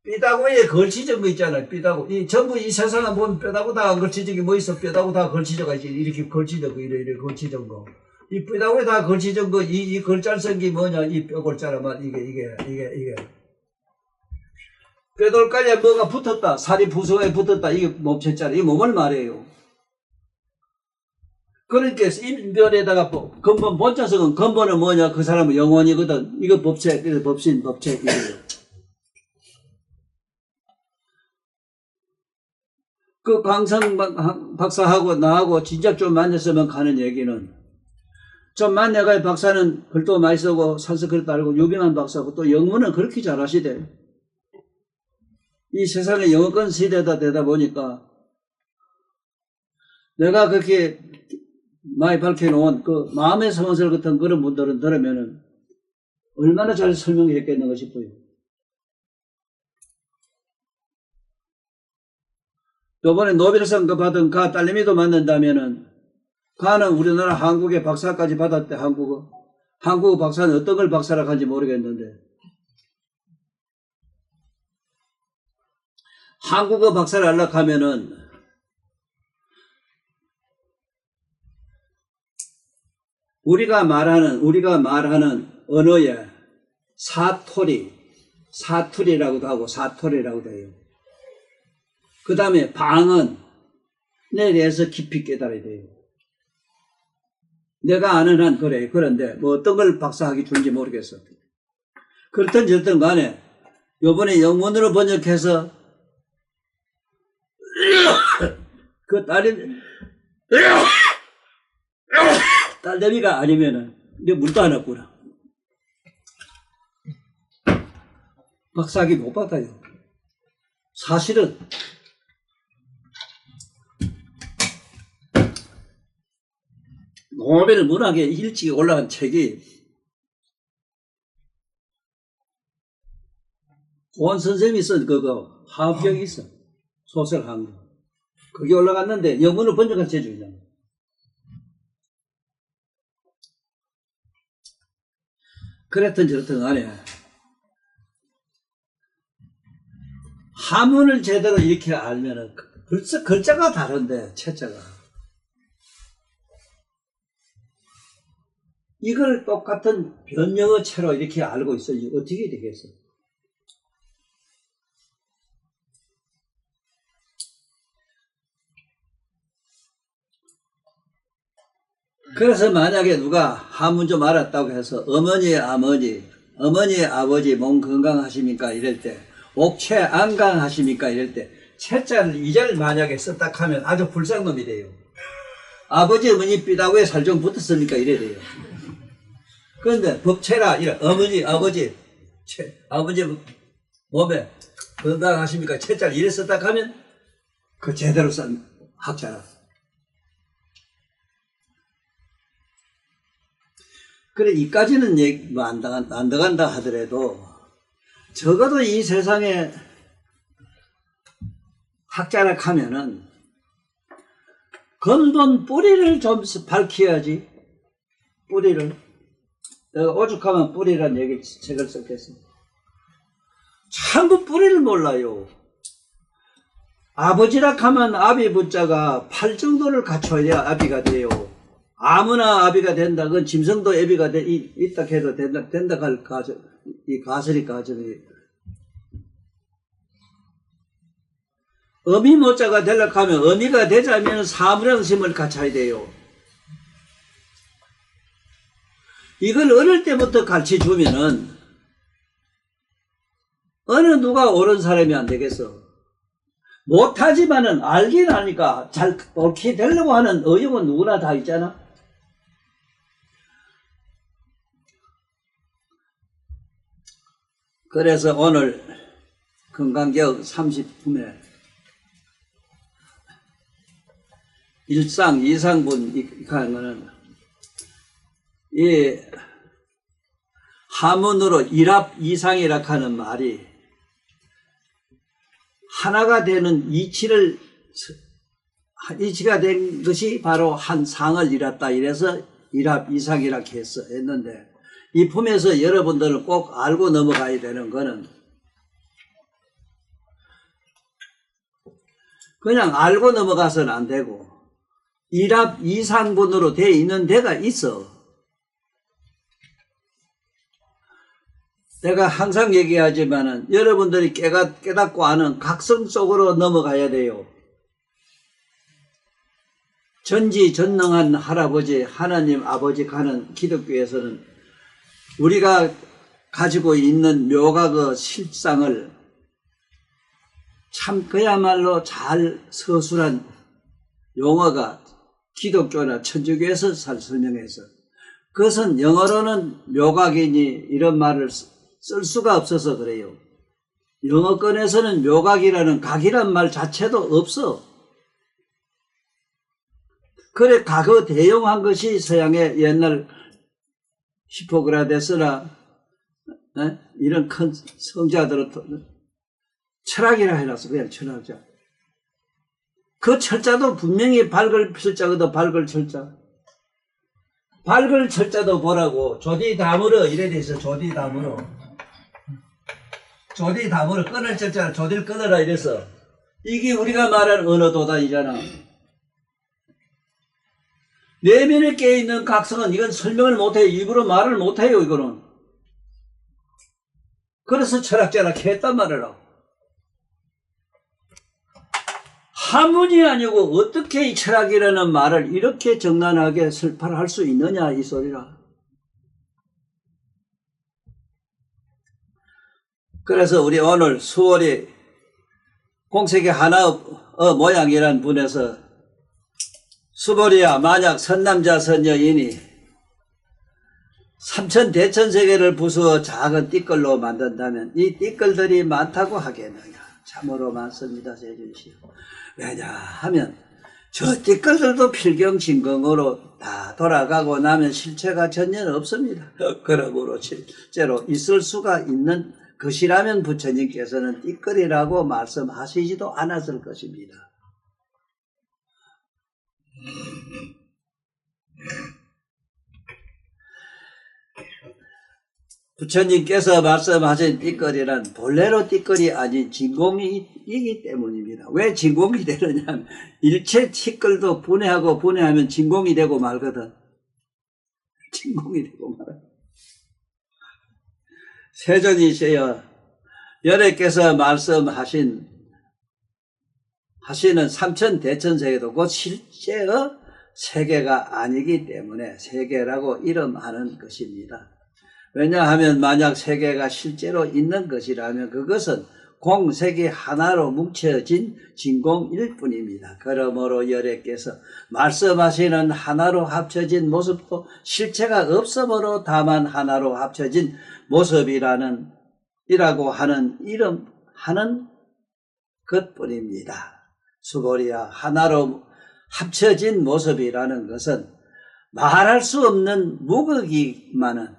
삐다구에 걸치적 거 있잖아요. 삐다구. 전부 이 세상에 보면 뼈다구 다 안 걸치적 게 뭐 있어? 뼈다구 다 걸치적 거 있지. 이렇게 걸치적 거, 이래 걸치적 거. 이 삐다구에 다 걸치적 거, 이 걸잘성기 뭐냐? 이 뼈골자라 말, 이게. 뼈돌까지에 뭐가 붙었다. 살이 부성에 붙었다. 이게 몸체자라. 이 몸을 말해요. 그러니까 인별에다가 근본 본자성은 근본은 뭐냐? 그 사람은 영혼이거든. 이거 법체, 그래서 법신, 법체, 이거예요. 그 강성 박사하고 나하고 진짜 좀 만났으면 가는 얘기는, 좀 만나가 박사는 글도 많이 쓰고 산스크릿도 알고 유명한 박사고 또 영문은 그렇게 잘하시대. 이 세상에 영어권 시대다 되다 보니까 내가 그렇게 많이 밝혀놓은 그 마음의 성원설 같은 그런 분들은 들으면은 얼마나 잘 설명했겠는가 싶어요. 요번에 노벨상 받은 가 딸내미도 만난다면은, 가는 우리나라 한국의 박사까지 받았대. 한국어 박사는 어떤 걸 박사라고 하는지 모르겠는데, 한국어 박사를 하려고 하면은 우리가 말하는 언어의 사투리라고도 하고 사토리라고도 해요. 그 다음에 방언에 대해서 깊이 깨달아야 돼요. 내가 아는 한 그래. 그런데 뭐 어떤 걸 박사학위 준지 모르겠어. 그렇든 저든 간에 요번에 영문으로 번역해서 그 딸내미가 아니면은 이제 물도 안 왔구나. 박사학위 못 받아요. 사실은 노벨 문학에 일찍 올라간 책이 고원 선생님이 쓴 그거 화합경이 있어. 소설 한 거. 그게 올라갔는데 영문으로 번역한 제주이잖아. 그랬든 저랬든 간에 한문을 제대로 이렇게 알면은 벌써 글자가 다른데, 채자가. 이걸 똑같은 변형어체로 이렇게 알고 있어야지 어떻게 되겠어? 그래서 만약에 누가 한문 좀 알았다고 해서 어머니의 아버지 몸 건강하십니까? 이럴 때, 옥체 안강하십니까? 이럴 때 채자를 이자를 만약에 썼다 하면 아주 불쌍놈이 돼요. 아버지 어머니 삐다구에 살 좀 붙었습니까? 이래야 돼요. 그런데 법체라 이래 어머니 아버지 몸에 건강하십니까? 채자를 이래 썼다 하면 그 제대로 쓴 학자라. 그래, 이까지는 얘기 안 들어간다 하더라도, 적어도 이 세상에 학자라 하면은, 근본 뿌리를 좀 밝혀야지. 뿌리를. 내가 오죽하면 뿌리란 얘기 책을 썼겠어. 전부 뿌리를 몰라요. 아버지라 하면 아비 부자가 8 정도를 갖춰야 아비가 돼요. 아무나 아비가 된다. 그건 짐승도 애비가 있다 해도 된다 할 가정, 이 가설이 가정이. 어미 모자가 되려고 하면 어미가 되자면 사무량심을 갖춰야 돼요. 이걸 어릴 때부터 가르쳐 주면은 어느 누가 옳은 사람이 안 되겠어. 못하지만은 알긴 아니까 잘 옳게 되려고 하는 의욕은 누구나 다 있잖아. 그래서 오늘 건강개혁 30품에 일상, 이상분 하는 거는 이 하문으로 일합 이상이라 하는 말이 하나가 되는 이치가 된 것이 바로 한 상을 이뤘다. 이래서 일합 이상이라 했는데 이 품에서 여러분들은 꼭 알고 넘어가야 되는 거는 그냥 알고 넘어가서는 안 되고 일합 이상분으로 돼 있는 데가 있어. 내가 항상 얘기하지만은 여러분들이 깨닫고 아는 각성 속으로 넘어가야 돼요. 전지전능한 할아버지 하나님 아버지 가는 기독교에서는 우리가 가지고 있는 묘각의 실상을 참 그야말로 잘 서술한 용어가 기독교나 천주교에서 잘 설명해서, 그것은 영어로는 묘각이니 이런 말을 쓸 수가 없어서 그래요. 영어권에서는 묘각이라는 각이란 말 자체도 없어. 그래 과거 대용한 것이 서양의 옛날 히포크라테스나 이런 큰 성자들은 철학이라 해놨어. 그냥 철학자. 그 철자도 분명히 밝을 철자거든. 밝을 철자. 밝을 철자도 보라고. 조디다물어 이래 돼 있어. 조디다물어. 조디다물어. 끊을 철자는 조디를 끊어라 이래서. 이게 우리가 말하는 언어도단이잖아. 내면에 깨어있는 각성은 이건 설명을 못해요. 입으로 말을 못해요. 이거는. 그래서 철학자라 했단 말이라. 한문이 아니고 어떻게 이 철학이라는 말을 이렇게 정난하게 설파할 수 있느냐 이 소리라. 그래서 우리 오늘 수월이 공색의 하나의 모양이란 분에서 수월이야, 만약 선남자 선여인이 삼천대천세계를 부수어 작은 띠끌로 만든다면 이 띠끌들이 많다고 하겠느냐. 참으로 많습니다. 제주시오. 왜냐하면 저 띠끌들도 필경진경으로 다 돌아가고 나면 실체가 전혀 없습니다. 그러므로 실제로 있을 수가 있는 것이라면 부처님께서는 띠끌이라고 말씀하시지도 않았을 것입니다. 부처님께서 말씀하신 띠끌이란 본래로 띠끌이 아닌 진공이기 때문입니다. 왜 진공이 되느냐면 일체 띠끌도 분해하면 진공이 되고 말거든. 진공이 되고 말아. 세존이시여, 여래께서 말씀하시는 삼천대천세계도 곧 실제의 세계가 아니기 때문에 세계라고 이름하는 것입니다. 왜냐하면 만약 세계가 실제로 있는 것이라면 그것은 공색이 하나로 뭉쳐진 진공일 뿐입니다. 그러므로 여래께서 말씀하시는 하나로 합쳐진 모습도 실체가 없으므로 다만 하나로 합쳐진 모습이라고 하는 이름하는 것뿐입니다. 수보리야, 하나로 합쳐진 모습이라는 것은 말할 수 없는 무극이기만은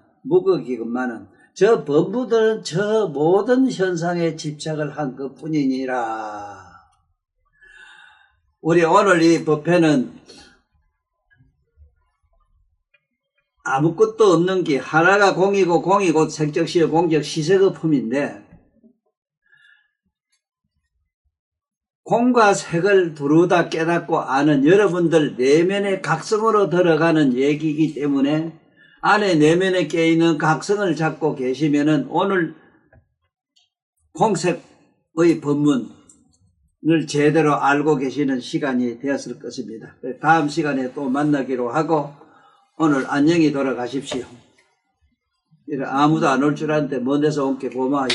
저 범부들은 저 모든 현상에 집착을 한 것뿐이니라. 우리 오늘 이 법회는 아무것도 없는 게 하나가 공이고 공이 곧 색적시여 공적 시색의 품인데, 공과 색을 두루 다 깨닫고 아는 여러분들 내면의 각성으로 들어가는 얘기이기 때문에 안에 내면에 깨있는 각성을 잡고 계시면은 오늘 공색의 법문을 제대로 알고 계시는 시간이 되었을 것입니다. 다음 시간에 또 만나기로 하고 오늘 안녕히 돌아가십시오. 아무도 안 올 줄 알았는데 먼 데서 온 게 고마워요.